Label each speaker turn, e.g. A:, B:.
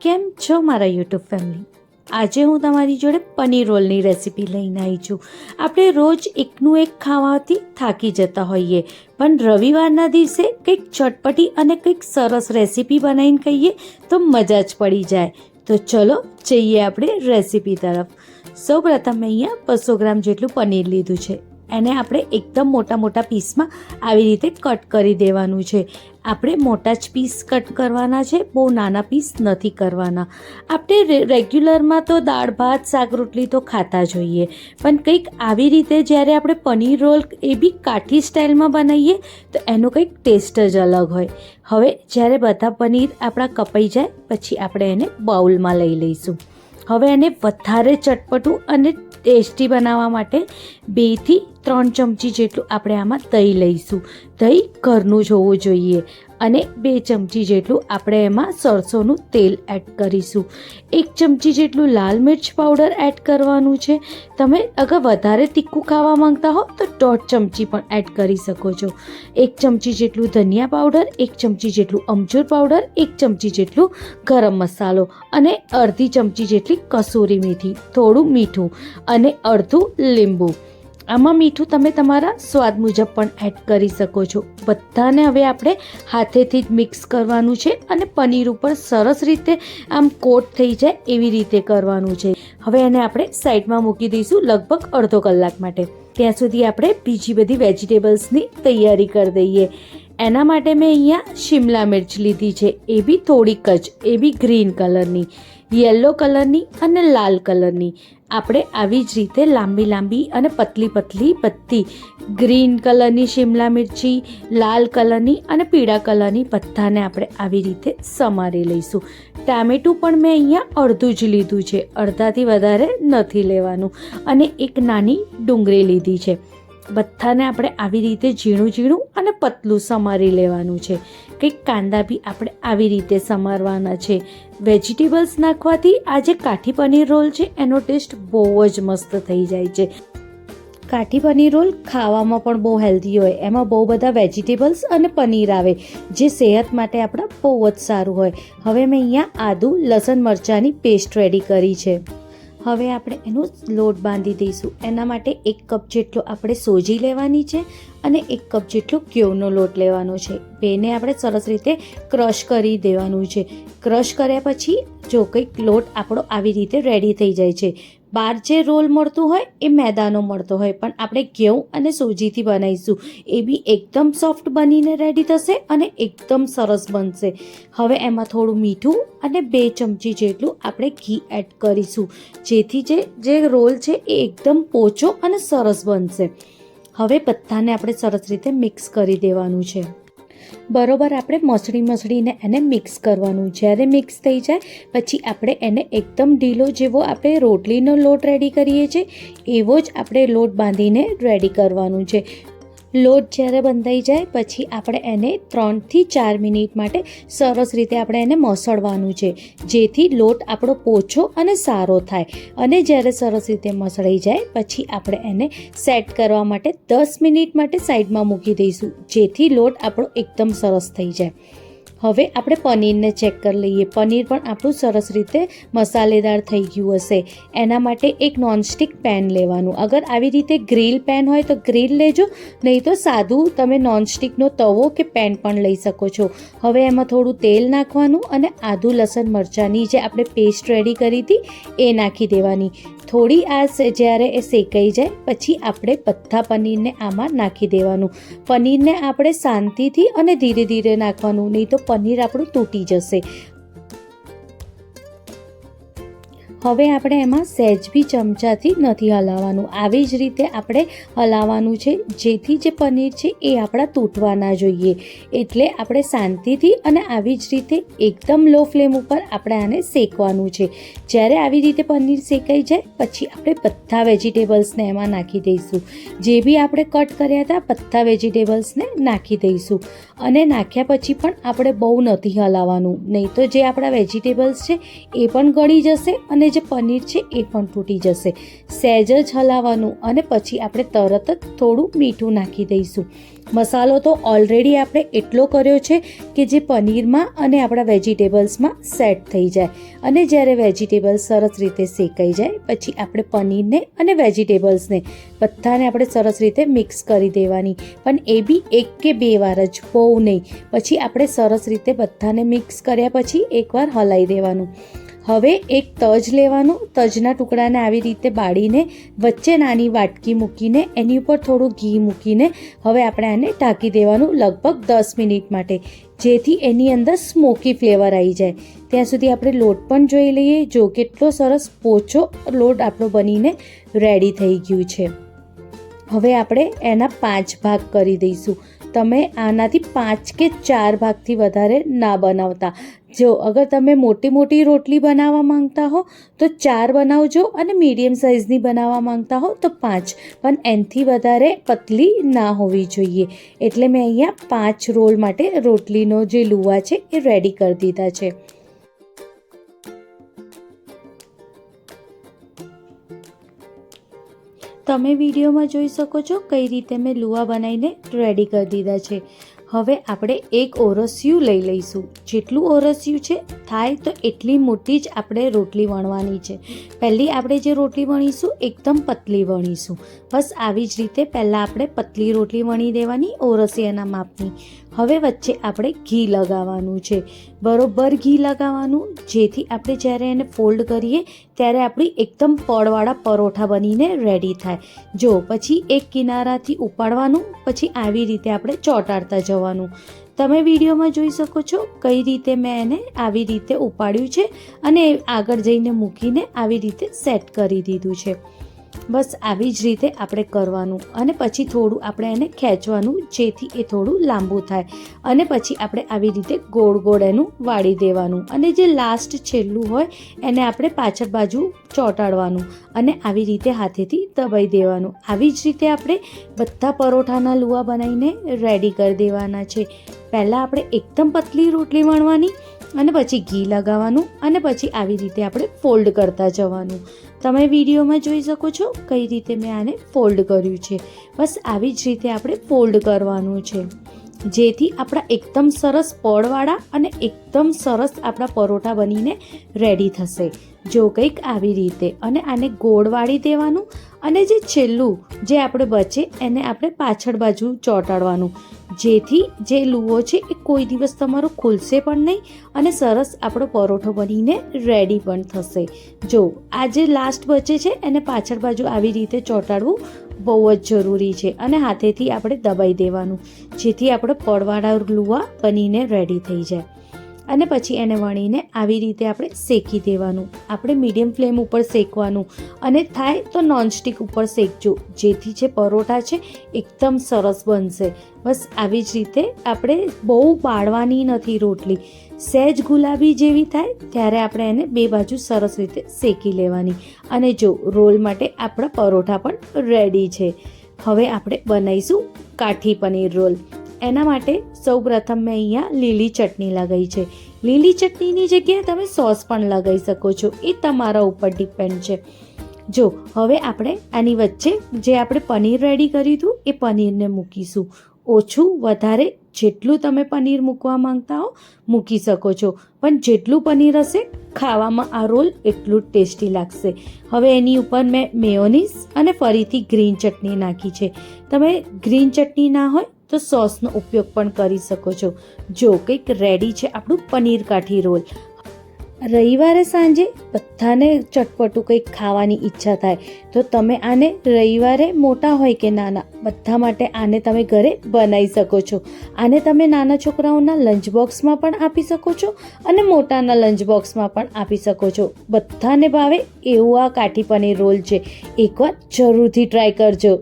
A: કેમ છો મારા યુટ્યુબ ફેમિલી? આજે હું તમારી જોડે પનીર રોલની રેસીપી લઈને આવી છું. આપણે રોજ એકનું એક ખાવાથી થાકી જતા હોઈએ, પણ રવિવારના દિવસે કંઈક ચટપટી અને કંઈક સરસ રેસીપી બનાવીને ખાઈએ તો મજા જ પડી જાય. તો ચલો જઈએ આપણે રેસીપી તરફ. સૌપ્રથમ મેં અહીંયા 200 ગ્રામ જેટલું પનીર લીધું છે. એને આપણે એકદમ મોટા મોટા પીસમાં આવી રીતે કટ કરી દેવાનું છે. આપણે મોટા જ પીસ કટ કરવાના છે, બહુ નાના પીસ નથી કરવાના. આપણે રેગ્યુલરમાં તો દાળ ભાત શાક રોટલી તો ખાતા જ હોઈએ, પણ કંઈક આવી રીતે જ્યારે આપણે પનીર રોલ એ બી કાઠી સ્ટાઇલમાં બનાવીએ તો એનો કંઈક ટેસ્ટ જ અલગ હોય. હવે જ્યારે બધા પનીર આપણા કપાઈ જાય પછી આપણે એને બાઉલમાં લઈ લઈશું. હવે એને વધારે ચટપટું અને ટેસ્ટી બનાવવા માટે 2 થી 3 ચમચી જેટલું આપણે આમાં દહીં લઈશું. દહીં ઘરનું જ હોવું જોઈએ. અને 2 ચમચી જેટલું આપણે એમાં સરસોનું તેલ એડ કરીશું. 1 ચમચી જેટલું લાલ મિર્ચ પાવડર એડ કરવાનું છે. તમે અગર વધારે તીખું ખાવા માંગતા હો તો 1.5 ચમચી પણ એડ કરી શકો છો. 1 ચમચી જેટલું ધનિયા પાવડર, 1 ચમચી જેટલું અમચૂર પાવડર, 1 ચમચી જેટલું ગરમ મસાલો અને અડધી ચમચી જેટલી કસૂરી મેથી, થોડું મીઠું અને અડધું લીંબુ. આમાં મીઠું તમે તમારા સ્વાદ મુજબ પણ એડ કરી શકો છો. બધાને હવે આપણે હાથેથી જ મિક્સ કરવાનું છે અને પનીર ઉપર સરસ રીતે આમ કોટ થઈ જાય એવી રીતે કરવાનું છે. હવે એને આપણે સાઈડમાં મૂકી દઈશું લગભગ અડધો કલાક માટે. ત્યાં સુધી આપણે બીજી બધી વેજીટેબલ્સની તૈયારી કરી દઈએ. એના માટે મેં અહીંયા શિમલા મિર્ચ લીધી છે, એ બી થોડીક જ, એ બી ગ્રીન કલરની, યલો કલરની અને લાલ કલરની. આપણે આવી જ રીતે લાંબી લાંબી અને પતલી પતલી બધી ગ્રીન કલરની શિમલા મિર્ચી, લાલ કલરની અને પીળા કલરની બધાને આપણે આવી રીતે સમારી લઈશું. ટામેટું પણ મેં અહીંયા અડધું જ લીધું છે, અડધાથી વધારે નથી લેવાનું. અને એક નાની ડુંગળી લીધી છે. બધાને આપણે આવી રીતે ઝીણું ઝીણું અને પતલું સમારી લેવાનું છે. કંઈક કાંદા બી આપણે આવી રીતે સમારવાના છે. વેજીટેબલ્સ નાખવાથી આ જે કાઠી પનીર રોલ છે એનો ટેસ્ટ બહુ જ મસ્ત થઈ જાય છે. કાઠી પનીર રોલ ખાવામાં પણ બહુ હેલ્ધી હોય, એમાં બહુ બધા વેજીટેબલ્સ અને પનીર આવે જે સેહત માટે આપણા બહુ જ સારું હોય. હવે મેં અહીંયા આદુ લસણ મરચાંની પેસ્ટ રેડી કરી છે. હવે આપણે એનો લોટ બાંધી દઈશું. એના માટે 1 કપ જેટલો આપણે સોજી લેવાની છે અને 1 કપ જેટલો ઘઉંનો લોટ લેવાનો છે. બેને આપણે સરસ રીતે ક્રશ કરી દેવાનું છે. ક્રશ કર્યા પછી જો કંઈક લોટ આપણો આવી રીતે રેડી થઈ જાય છે. બહાર જે રોલ મળતું હોય એ મેદાનો મળતો હોય, પણ આપણે ઘઉં અને સોજીથી બનાવીશું. એ બી એકદમ સોફ્ટ બનીને રેડી થશે અને એકદમ સરસ બનશે. હવે એમાં થોડું મીઠું અને 2 ચમચી જેટલું આપણે ઘી એડ કરીશું, જેથી જે રોલ છે એ એકદમ પોચો અને સરસ બનશે. હવે બધાને આપણે સરસ રીતે મિક્સ કરી દેવાનું છે. બરોબર આપણે મસળીને એને મિક્સ કરવાનું. જ્યારે મિક્સ થઈ જાય પછી આપણે એને એકદમ ઢીલો જેવો આપણે રોટલીનો લોટ રેડી કરીએ છીએ એવો જ આપણે લોટ બાંધીને રેડી કરવાનું છે. લોટ જ્યારે બંધાઈ જાય પછી આપણે એને 3 થી 4 મિનિટ માટે સરસ રીતે આપણે એને મસળવાનું છે, જેથી લોટ આપણો પોચો અને સારો થાય. અને જ્યારે સરસ રીતે મસળાઈ જાય પછી આપણે એને સેટ કરવા માટે 10 મિનિટ માટે સાઈડમાં મૂકી દઈશું, જેથી લોટ આપણો એકદમ સરસ થઈ જાય. હવે આપણે પનીરને ચેક કરી લઈએ. પનીર પણ આપણું સરસ રીતે મસાલેદાર થઈ ગયું હશે. એના માટે એક નોનસ્ટિક પેન લેવાનું. અગર આવી રીતે ગ્રીલ પેન હોય તો ગ્રીલ લેજો, નહીં તો સાદું તમે નોનસ્ટિકનો તવો કે પેન પણ લઈ શકો છો. હવે એમાં થોડું તેલ નાખવાનું અને આદુ લસણ મરચાંની જે આપણે પેસ્ટ રેડી કરી હતી એ નાખી દેવાની. થોડી જ્યારે એ શેકાઈ જાય પછી આપણે બધા પનીરને આમાં નાખી દેવાનું. પનીરને આપણે શાંતિથી અને ધીરે ધીરે નાખવાનું, નહીં તો પનીર આપણું તૂટી જશે. હવે આપણે એમાં સહેજ બી ચમચાથી નથી હલાવવાનું. આવી જ રીતે આપણે હલાવવાનું છે, જેથી જે પનીર છે એ આપણા તૂટવા ના જોઈએ. એટલે આપણે શાંતિથી અને આવી જ રીતે એકદમ લો ફ્લેમ ઉપર આપણે આને શેકવાનું છે. જ્યારે આવી રીતે પનીર શેકાઈ જાય પછી આપણે બધા વેજીટેબલ્સને એમાં નાખી દઈશું. જે બી આપણે કટ કર્યા હતા બધા વેજીટેબલ્સને નાખી દઈશું. અને નાખ્યા પછી પણ આપણે બહુ નથી હલાવવાનું, નહીં તો જે આપણા વેજીટેબલ્સ છે એ પણ ગળી જશે અને એટલે જે પનીર છે એ પણ તૂટી જશે. સહેજ જ હલાવવાનું અને પછી આપણે તરત જ થોડું મીઠું નાખી દઈશું. મસાલો તો ઓલરેડી આપણે એટલો કર્યો છે કે જે પનીરમાં અને આપણા વેજીટેબલ્સમાં સેટ થઈ જાય. અને જ્યારે વેજીટેબલ્સ સરસ રીતે શેકાઈ જાય પછી આપણે પનીરને અને વેજીટેબલ્સને બધાને આપણે સરસ રીતે મિક્સ કરી દેવાની, પણ એ બી 1 કે 2 વાર જ, બહુ નહીં. પછી આપણે સરસ રીતે બધાને મિક્સ કર્યા પછી એકવાર હલાવી દેવાનું. હવે એક તજ લેવાનું, તજના ટુકડાને આવી રીતે બાળીને વચ્ચે નાની વાટકી મૂકીને એની ઉપર થોડું ઘી મૂકીને હવે આપણે આને ઢાંકી દેવાનું લગભગ 10 મિનિટ માટે, જેથી એની અંદર સ્મોકી ફ્લેવર આવી જાય. ત્યાં સુધી આપણે લોટ પણ જોઈ લઈએ. જો કેટલો સરસ પોચો લોટ આપણો બનીને રેડી થઈ ગયું છે. હવે આપણે એના 5 ભાગ કરી દઈશું. તમે આનાથી 5 કે 4 ભાગથી વધારે ના બનાવતા. જો અગર તમે મોટી મોટી રોટલી બનાવવા માંગતા હો તો 4 બનાવજો અને મીડિયમ સાઇઝની બનાવવા માંગતા હો તો 5, પણ એનાથી વધારે પતલી ના હોવી જોઈએ. એટલે મેં અહીંયા 5 રોલ માટે રોટલીનો જે લુવા છે એ રેડી કરી દીધા છે. તમે વિડીયોમાં જોઈ શકો છો કઈ રીતે મેં લુવા બનાવીને રેડી કરી દીધા છે. હવે આપણે એક ઓરસિયું લઈ લઈશું. જેટલું ઓરસિયું છે થાય તો એટલી મોટી જ આપણે રોટલી વણવાની છે. પહેલી આપણે જે રોટલી વણીશું એકદમ પતલી વણીશું. બસ આવી જ રીતે પહેલાં આપણે પતલી રોટલી વણી દેવાની ઓરસિયાના માપની. હવે વચ્ચે આપણે ઘી લગાવવાનું છે, બરોબર ઘી લગાવવાનું, જેથી આપણે જ્યારે એને ફોલ્ડ કરીએ ત્યારે આપણી એકદમ પડવાળા પરોઠા બનીને રેડી થાય. જો પછી એક કિનારાથી ઉપાડવાનું, પછી આવી રીતે આપણે ચોંટાડતા જવાનું. તમે વિડીયોમાં જોઈ શકો છો કઈ રીતે મેં એને આવી રીતે ઉપાડ્યું છે અને આગળ જઈને મૂકીને આવી રીતે સેટ કરી દીધું છે. બસ આવી જ રીતે આપણે કરવાનું અને પછી થોડું આપણે એને ખેંચવાનું, જેથી એ થોડું લાંબુ થાય. અને પછી આપણે આવી રીતે ગોળ ગોળ એનું વાળી દેવાનું અને જે લાસ્ટ છેલ્લું હોય એને આપણે પાછળ બાજુ ચોંટાડવાનું અને આવી રીતે હાથેથી દબાઈ દેવાનું. આવી જ રીતે આપણે બધા પરોઠાના લુવા બનાવીને રેડી કરી દેવાના છે. પહેલાં આપણે એકદમ પતલી રોટલી વણવાની અને પછી ઘી લગાવવાનું અને પછી આવી રીતે આપણે ફોલ્ડ કરતા જવાનું. તમે વિડીયોમાં જોઈ શકો છો કઈ રીતે મેં આને ફોલ્ડ કર્યું છે. બસ આવી જ રીતે આપણે ફોલ્ડ કરવાનું છે, જેથી આપણા એકદમ સરસ પડવાળા અને એકદમ સરસ આપણા પરોઠા બનીને રેડી થશે. જો કંઈક આવી રીતે અને આને ગોળ વાળી દેવાનું અને જે છેલ્લું જે આપણે બચે એને આપણે પાછળ બાજુ ચોંટાડવાનું, જેથી જે લુવો છે એ કોઈ દિવસ તમારો ખુલશે પણ નહીં અને સરસ આપણો પરોઠો બનીને રેડી પણ થશે. જો આ જે લાસ્ટ બચે છે એને પાછળ બાજુ આવી રીતે ચોંટાડવું બહુ જ જરૂરી છે અને હાથેથી આપણે દબાઈ દેવાનું, જેથી આપણે પડવાળા લુવા બનીને રેડી થઈ જાય. અને પછી એને વણીને આવી રીતે આપણે શેકી દેવાનું. આપણે મીડિયમ ફ્લેમ ઉપર શેકવાનું અને થાય તો નોનસ્ટિક ઉપર શેકજો, જેથી જે પરોઠા છે એકદમ સરસ બનશે. બસ આવી જ રીતે આપણે બહુ બાળવાની નથી રોટલી. સહેજ ગુલાબી જેવી થાય ત્યારે આપણે એને 2 બાજુ સરસ રીતે શેકી લેવાની. અને જો રોલ માટે આપણા પરોઠા પણ રેડી છે. હવે આપણે બનાવીશું કાઠી પનીર રોલ. એના માટે સૌપ્રથમ મેં અહીંયા લીલી ચટણી લગાવી છે. લીલી ચટણીની જગ્યાએ તમે સોસ પણ લગાવી શકો છો, એ તમારા ઉપર ડિપેન્ડ છે. જો હવે આપણે આની વચ્ચે જે આપણે પનીર રેડી કર્યું હતું એ પનીરને મૂકીશું. ઓછું વધારે જેટલું તમે પનીર મૂકવા માંગતા હો મૂકી શકો છો, પણ જેટલું પનીર હશે ખાવામાં આ રોલ એટલું જ ટેસ્ટી લાગશે. હવે એની ઉપર મેં મેયોનીઝ અને ફરીથી ગ્રીન ચટણી નાખી છે. તમે ગ્રીન ચટણી ના હોય તો સોસનો ઉપયોગ પણ કરી શકો છો. જો કંઈક રેડી છે આપણું પનીર કાઠી રોલ. રવિવારે સાંજે બધાને ચટપટું કંઈક ખાવાની ઈચ્છા થાય તો તમે આને રવિવારે મોટા હોય કે નાના બધા માટે આને તમે ઘરે બનાવી શકો છો. આને તમે નાના છોકરાઓના લંચ બોક્સમાં પણ આપી શકો છો અને મોટાના લંચ બોક્સમાં પણ આપી શકો છો. બધાને ભાવે એવું આ કાઠી પનીર રોલ છે. એકવાર જરૂરથી ટ્રાય કરજો.